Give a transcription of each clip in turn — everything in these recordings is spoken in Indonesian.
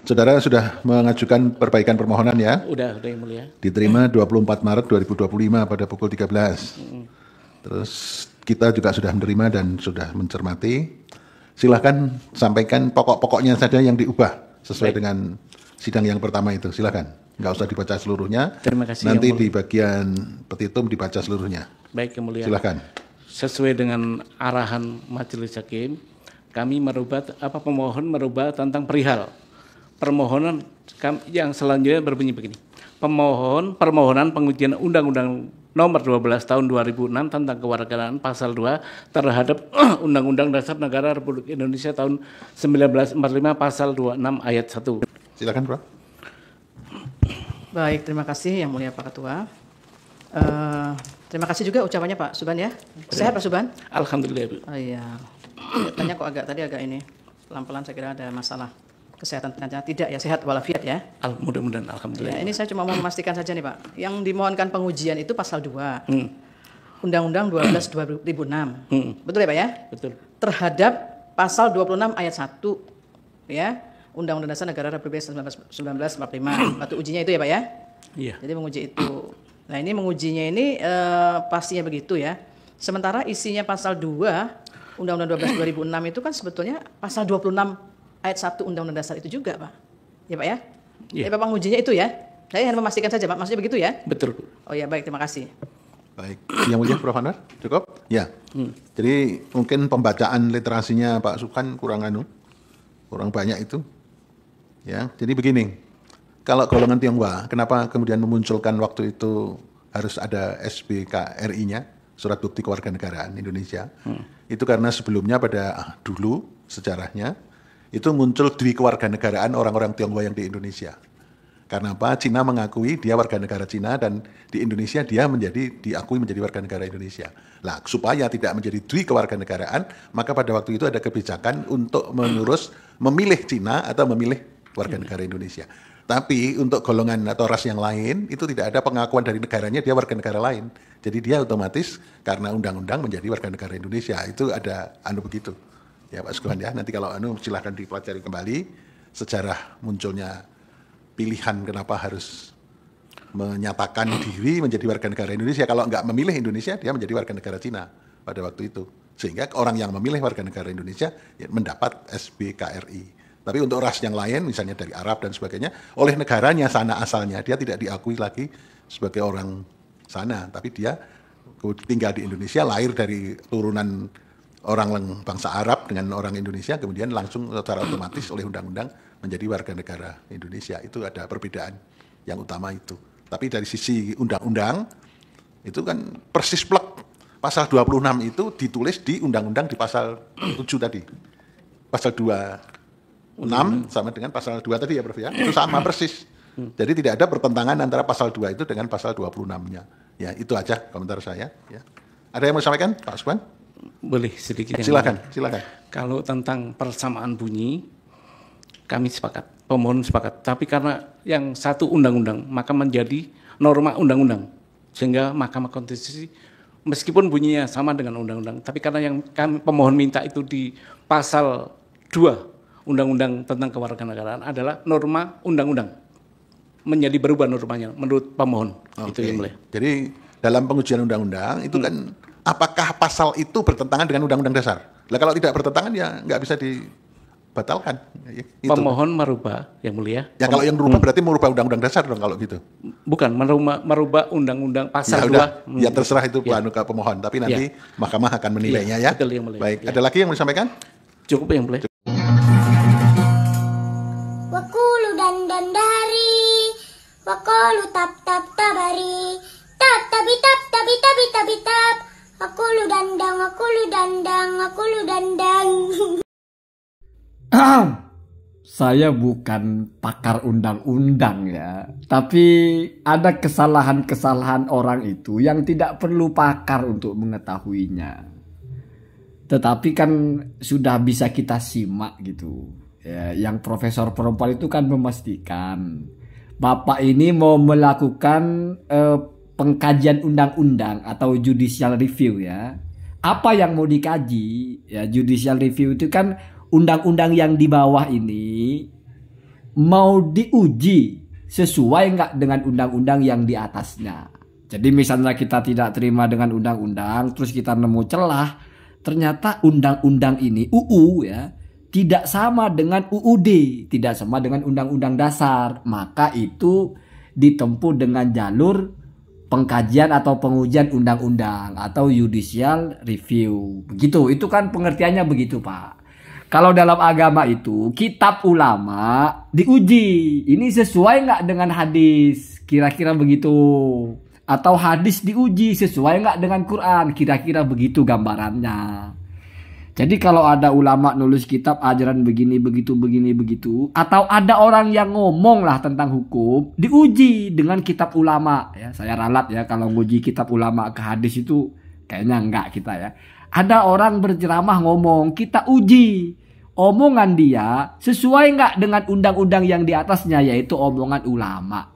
Saudara sudah mengajukan perbaikan permohonan ya? Udah yang mulia. Diterima 24 Maret 2025 pada pukul 13. Terus kita juga sudah menerima dan sudah mencermati. Silahkan sampaikan pokok-pokoknya saja yang diubah sesuai dengan sidang yang pertama itu. Silahkan, nggak usah dibaca seluruhnya. Terima kasih. Nanti di bagian petitum dibaca seluruhnya. Baik, yang mulia. Silahkan. Sesuai dengan arahan Majelis Hakim, kami pemohon merubah tentang perihal permohonan yang selanjutnya berbunyi begini. Permohonan pengujian Undang-Undang Nomor 12 Tahun 2006 tentang Kewarganegaraan Pasal 2 terhadap Undang-Undang Dasar Negara Republik Indonesia tahun 1945 Pasal 26 ayat 1. Silakan, Bro. Baik, terima kasih Yang Mulia Pak Ketua. Terima kasih juga ucapannya Pak Suban ya. Sehat Pak Suban? Alhamdulillah, Bu. Oh iya. Tanya kok agak ini pelan-pelan, saya kira ada masalah kesehatan pengacara. Tidak ya, sehat walafiat ya. Mudah-mudahan alhamdulillah. Ya, ini saya cuma mau memastikan saja nih Pak. Yang dimohonkan pengujian itu pasal 2. Undang-Undang 12 2006. Betul ya Pak ya? Betul. Terhadap pasal 26 ayat 1 ya. Undang-Undang Dasar Negara Republik 1945. Waktu ujinya itu ya Pak ya? Iya. Jadi menguji itu. Nah, ini mengujinya ini pastinya begitu ya. Sementara isinya pasal 2 Undang-Undang 12 2006 itu kan sebetulnya pasal 26 ayat 1 Undang-Undang Dasar itu juga, Pak. Ya, Pak ya? Ya. Bapak mengujinya itu ya. Saya hanya memastikan saja, Pak. Maksudnya begitu ya? Betul, Bu. Oh ya, baik. Terima kasih. Baik. Yang Mulia Prof. Anwar, cukup? Ya. Jadi mungkin pembacaan literasinya Pak Sukan kurang banyak itu. Ya. Jadi begini. Kalau golongan Tionghoa, kenapa kemudian memunculkan waktu itu harus ada SBKRI-nya, Surat Bukti Kewarganegaraan Indonesia? Itu karena sebelumnya pada dulu sejarahnya itu muncul dwi kewarganegaraan orang-orang Tionghoa yang di Indonesia. Karena apa? Cina mengakui dia warga negara Cina dan di Indonesia dia diakui menjadi warga negara Indonesia. Lah, supaya tidak menjadi dwi kewarganegaraan, maka pada waktu itu ada kebijakan untuk memilih Cina atau memilih warga negara Indonesia. Tapi untuk golongan atau ras yang lain itu tidak ada pengakuan dari negaranya dia warga negara lain. Jadi dia otomatis karena undang-undang menjadi warga negara Indonesia. Itu ada begitu. Ya Pak Sugeng ya, nanti kalau silahkan dipelajari kembali sejarah munculnya pilihan kenapa harus menyatakan diri menjadi warga negara Indonesia. Kalau nggak memilih Indonesia, dia menjadi warga negara Cina pada waktu itu. Sehingga orang yang memilih warga negara Indonesia ya, mendapat SBKRI. Tapi untuk ras yang lain, misalnya dari Arab dan sebagainya, oleh negaranya sana asalnya, dia tidak diakui lagi sebagai orang sana. Tapi dia tinggal di Indonesia, lahir dari turunan orang bangsa Arab dengan orang Indonesia, kemudian langsung secara otomatis oleh undang-undang menjadi warga negara Indonesia. Itu ada perbedaan yang utama itu. Tapi dari sisi undang-undang, itu kan persis plek. Pasal 26 itu ditulis di undang-undang di pasal 7 tadi. Pasal 26 sama dengan pasal 2 tadi ya Prof ya. Itu sama persis. Jadi tidak ada pertentangan antara pasal 2 itu dengan pasal 26-nya. Ya, itu aja komentar saya. Ya. Ada yang mau disampaikan Pak Sugeng? Boleh sedikit. Silakan. Kalau tentang persamaan bunyi, kami sepakat, pemohon sepakat. Tapi karena yang satu undang-undang, maka menjadi norma undang-undang. Sehingga Mahkamah Konstitusi, meskipun bunyinya sama dengan undang-undang, tapi karena yang kami pemohon minta itu di pasal 2 Undang-Undang tentang Kewarganegaraan adalah norma undang-undang. Menjadi berubah normanya menurut pemohon. Itu yang boleh. Jadi dalam pengujian undang-undang itu kan apakah pasal itu bertentangan dengan undang-undang dasar? Nah, kalau tidak bertentangan ya nggak bisa dibatalkan. Itu. Pemohon merubah, yang mulia. Ya kalau yang merubah berarti merubah undang-undang dasar dong kalau gitu. Bukan, merubah undang-undang pasal 2. Ya terserah itu pemohon, tapi nanti mahkamah akan menilainya ya. Betul, yang mulia. Baik, ada lagi yang mau disampaikan? Cukup yang mulia. Wakulu dan dari, wakulu tap tabari, tap tabi tap. Aku lu dandang. Saya bukan pakar undang-undang ya, tapi ada kesalahan-kesalahan orang itu yang tidak perlu pakar untuk mengetahuinya. Tetapi kan sudah bisa kita simak gitu. Ya, yang profesor perempuan itu kan memastikan Bapak ini mau melakukan pengkajian undang-undang atau judicial review ya. Apa yang mau dikaji? Ya, judicial review itu kan undang-undang yang di bawah ini mau diuji sesuai nggak dengan undang-undang yang di atasnya. Jadi misalnya kita tidak terima dengan undang-undang, terus kita nemu celah, ternyata undang-undang ini UU ya tidak sama dengan UUD, tidak sama dengan undang-undang dasar, maka itu ditempuh dengan jalur pengkajian atau pengujian undang-undang atau judicial review. Begitu, itu kan pengertiannya begitu, Pak. Kalau dalam agama itu kitab ulama diuji, ini sesuai nggak dengan hadis, kira-kira begitu. Atau hadis diuji sesuai nggak dengan Quran, kira-kira begitu gambarannya. Jadi kalau ada ulama nulis kitab ajaran begini begitu, atau ada orang yang ngomong lah tentang hukum, diuji dengan kitab ulama ya. Saya ralat ya kalau nguji kitab ulama ke hadis itu kayaknya enggak kita ya. Ada orang berceramah ngomong, kita uji omongan dia sesuai nggak dengan undang-undang yang di atasnya, yaitu omongan ulama.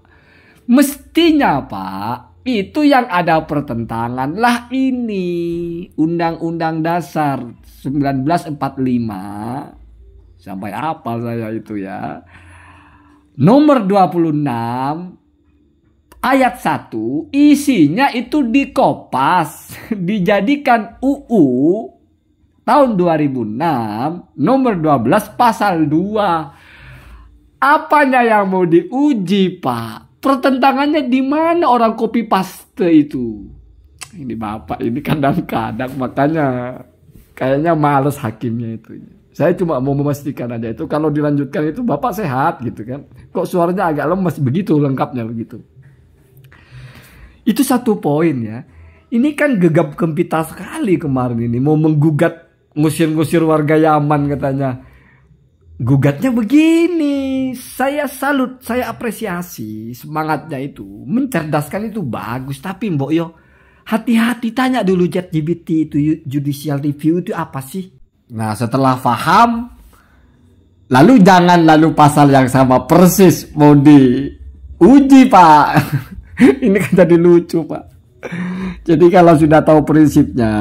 Mestinya Pak, itu yang ada pertentangan lah ini Undang-Undang Dasar 1945 sampai apa saya itu ya, nomor 26 ayat 1 isinya itu dikopas dijadikan UU tahun 2006 nomor 12 pasal 2. Apanya yang mau diuji Pak? Pertentangannya di mana orang copy paste itu? Ini Bapak ini kadang-kadang makanya kayaknya males hakimnya itu. Saya cuma mau memastikan aja itu kalau dilanjutkan itu Bapak sehat gitu kan. Kok suaranya agak lemes begitu lengkapnya begitu. Itu satu poin ya. Ini kan gegap gempita sekali kemarin ini mau menggugat ngusir-ngusir warga Yaman katanya. Gugatnya begini, saya salut, saya apresiasi semangatnya itu, mencerdaskan itu bagus. Tapi Mbok Yo, hati-hati tanya dulu ChatGPT itu judicial review itu apa sih? Nah setelah paham, lalu jangan lalu pasal yang sama persis mau diuji Pak. Ini kan jadi lucu Pak. Jadi kalau sudah tahu prinsipnya,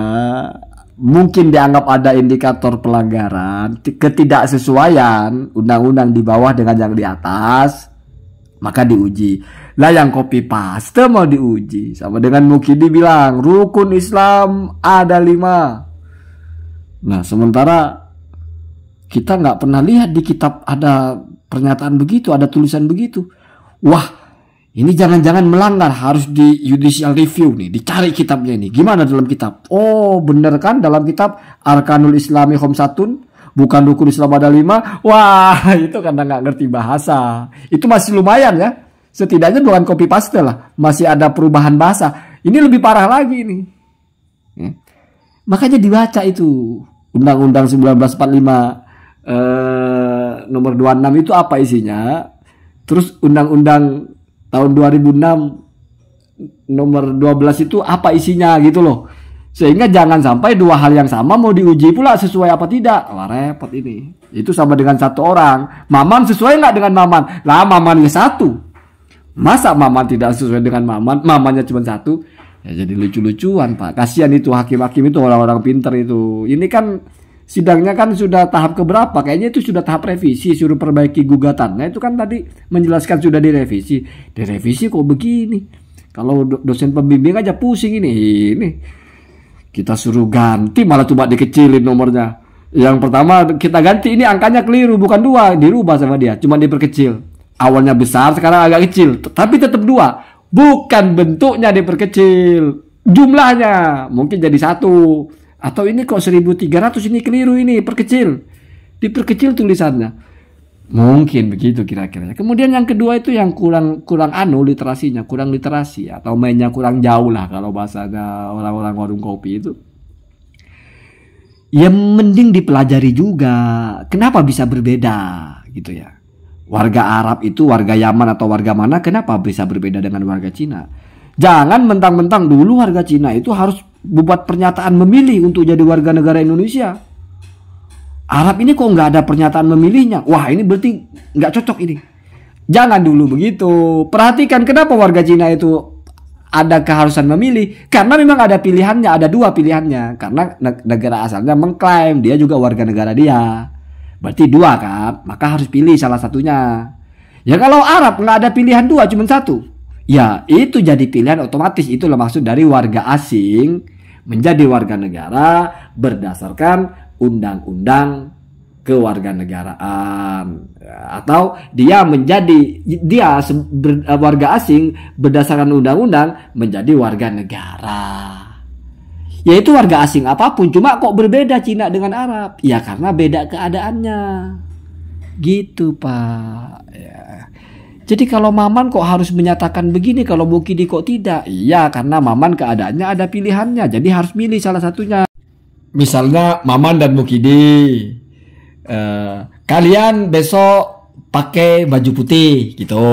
mungkin dianggap ada indikator pelanggaran, ketidaksesuaian undang-undang di bawah dengan yang di atas, maka diuji. Lah yang copy paste mau diuji, sama dengan Mukidi bilang rukun Islam ada 5. Nah sementara kita nggak pernah lihat di kitab ada pernyataan begitu, ada tulisan begitu. Wah, ini jangan-jangan melanggar, harus di judicial review nih, dicari kitabnya ini. Gimana dalam kitab? Oh bener kan dalam kitab Arkanul Islami Khomsatun, bukan rukun Islam ada 5. Wah itu karena nggak ngerti bahasa. Itu masih lumayan ya. Setidaknya bukan copy paste lah, masih ada perubahan bahasa. Ini lebih parah lagi nih. Makanya dibaca itu Undang-Undang 1945 nomor 26 itu apa isinya. Terus Undang-Undang tahun 2006 nomor 12 itu apa isinya gitu loh. Sehingga jangan sampai dua hal yang sama mau diuji pula sesuai apa tidak. Wah repot ini. Itu sama dengan satu orang. Maman sesuai nggak dengan Maman? Lah Mamannya satu. Masa Maman tidak sesuai dengan Maman? Mamannya cuma satu. Ya jadi lucu-lucuan Pak. Kasihan itu hakim-hakim itu orang-orang pinter itu. Ini kan sidangnya kan sudah tahap keberapa? Kayaknya itu sudah tahap revisi, suruh perbaiki gugatan. Nah itu kan tadi menjelaskan sudah direvisi. Direvisi kok begini? Kalau dosen pembimbing aja pusing ini. Kita suruh ganti malah coba dikecilin nomornya. Yang pertama kita ganti ini angkanya keliru, bukan 2, dirubah sama dia, cuma diperkecil. Awalnya besar, sekarang agak kecil, tapi tetap 2. Bukan bentuknya diperkecil, jumlahnya mungkin jadi 1. Atau ini kok 1300 ini keliru, ini perkecil, diperkecil tulisannya. Mungkin begitu kira-kira. Kemudian yang kedua itu yang kurang literasinya, kurang literasi atau mainnya kurang jauh lah kalau bahasanya orang-orang warung kopi itu. Ya mending dipelajari juga. Kenapa bisa berbeda gitu ya? Warga Arab itu, warga Yaman atau warga mana, kenapa bisa berbeda dengan warga Cina? Jangan mentang-mentang dulu warga Cina itu harus membuat pernyataan memilih untuk jadi warga negara Indonesia. Arab ini kok nggak ada pernyataan memilihnya? Wah ini berarti nggak cocok ini. Jangan dulu begitu. Perhatikan kenapa warga Cina itu ada keharusan memilih. Karena memang ada pilihannya, ada 2 pilihannya. Karena negara asalnya mengklaim dia juga warga negara dia. Berarti 2 kan, maka harus pilih salah satunya. Ya kalau Arab nggak ada pilihan dua, cuma satu. Ya itu jadi pilihan otomatis. Itulah maksud dari warga asing menjadi warga negara berdasarkan undang-undang kewarganegaraan. Atau dia warga asing berdasarkan undang-undang menjadi warga negara. Yaitu warga asing apapun, cuma kok berbeda Cina dengan Arab? Ya karena beda keadaannya. Gitu Pak. Ya. Jadi kalau Maman kok harus menyatakan begini, kalau Mukidi kok tidak? Iya karena Maman keadaannya ada pilihannya, jadi harus milih salah satunya. Misalnya Maman dan Mukidi, kalian besok pakai baju putih gitu.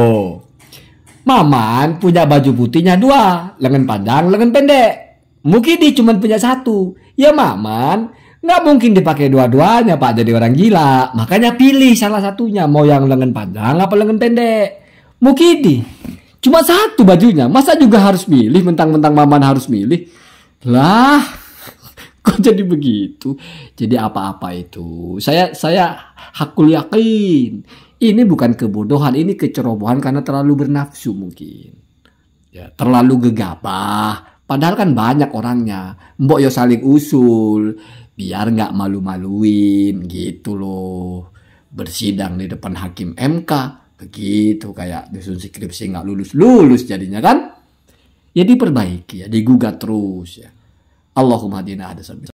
Maman punya baju putihnya 2, lengan panjang, lengan pendek. Mukidi cuma punya 1. Ya Maman nggak mungkin dipakai dua-duanya Pak, jadi orang gila. Makanya pilih salah satunya, mau yang lengan panjang apa lengan pendek. Mukidi cuma 1 bajunya, masa juga harus milih, mentang-mentang Maman harus milih. Lah, kok jadi begitu? Jadi apa-apa itu. Saya hakul yakin. Ini bukan kebodohan, ini kecerobohan karena terlalu bernafsu mungkin. Ya, terlalu gegabah. Padahal kan banyak orangnya. Mbok yo saling usul biar nggak malu-maluin gitu loh. Bersidang di depan hakim MK begitu, kayak disusun skripsi nggak lulus jadinya kan. Ya diperbaiki ya, digugat terus ya. Allahumma hadina ada